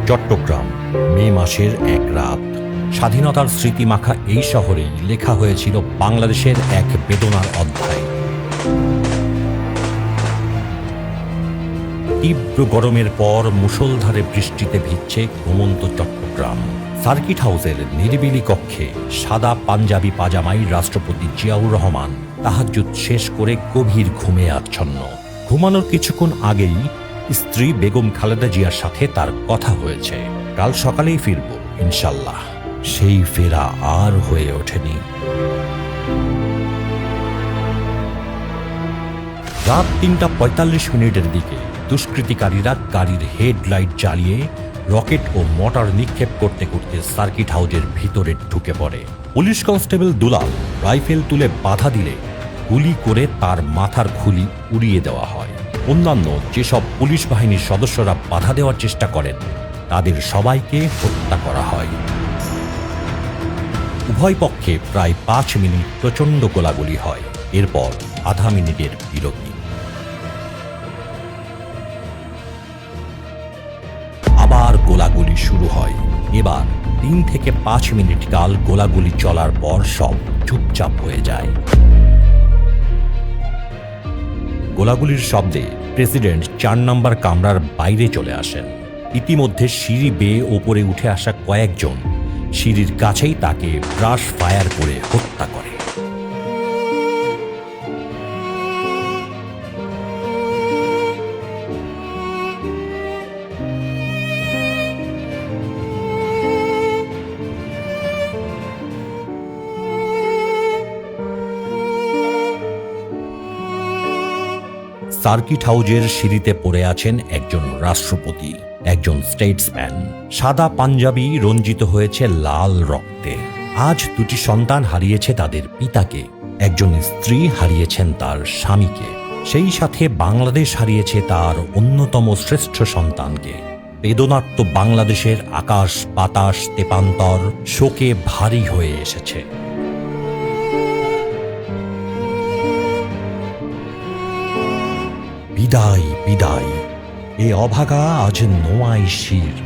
চট্টগ্রাম, মে মাসের এক রাত। স্বাধীনতার স্মৃতিমাখা এই শহরেই লেখা হয়েছিল বাংলাদেশের এক বেদনার অধ্যায়। তীব্র গরমের পর মুষলধারে বৃষ্টিতে ভিজছে ঘুমন্ত চট্টগ্রাম। সার্কিট হাউসের নিরিবিলি কক্ষে সাদা পাঞ্জাবি পাজামাই রাষ্ট্রপতি জিয়াউর রহমান তাহাজ্জুদ শেষ করে গভীর ঘুমে আচ্ছন্ন। ঘুমানোর কিছুক্ষণ আগেই স্ত্রী বেগম খালেদা জিয়ার সাথে তার কথা হয়েছে, কাল সকালেই ফিরব ইনশাল্লাহ। সেই ফেরা আর হয়ে ওঠেনি। রাত ৩:৪৫ দিকে দুষ্কৃতিকারীরা গাড়ির হেডলাইট জ্বালিয়ে রকেট ও মর্টার নিক্ষেপ করতে করতে সার্কিট হাউসের ভিতরে ঢুকে পড়ে। পুলিশ কনস্টেবল দুলাল রাইফেল তুলে বাধা দিলে গুলি করে তার মাথার খুলি উড়িয়ে দেওয়া হয়। অন্যান্য যেসব পুলিশ বাহিনীর সদস্যরা বাধা দেওয়ার চেষ্টা করেন তাদের সবাইকে হত্যা করা হয়। উভয় পক্ষে প্রায় ৫ মিনিট প্রচণ্ড গোলাগুলি হয়। এরপর আধা মিনিটের বিরতি। আবার গোলাগুলি শুরু হয়। এবার ৩ থেকে ৫ মিনিট কাল গোলাগুলি চলার পর সব চুপচাপ হয়ে যায়। গোলাগুলির শব্দে প্রেসিডেন্ট ৪ নম্বর কামরার বাইরে চলে আসেন। ইতিমধ্যে সিঁড়ি বেয়ে ওপরে উঠে আসা কয়েকজন সিঁড়ির কাছেই তাকে ব্রাশ ফায়ার করে হত্যা করে। সার্কিট হাউজের সিঁড়িতে পড়ে আছেন একজন রাষ্ট্রপতি, একজন স্টেটসম্যান। সাদা পাঞ্জাবি রঞ্জিত হয়েছে লাল রক্তে। আজ দুটি সন্তান হারিয়েছে তাদের পিতাকে, একজন স্ত্রী হারিয়েছেন তার স্বামীকে, সেই সাথে বাংলাদেশ হারিয়েছে তার অন্যতম শ্রেষ্ঠ সন্তানকে। বেদনার্ত বাংলাদেশের আকাশ বাতাস তেপান্তর শোকে ভারী হয়ে এসেছে। বিদায় বিদায়, এ অভাগা আজ নোয়াই শির।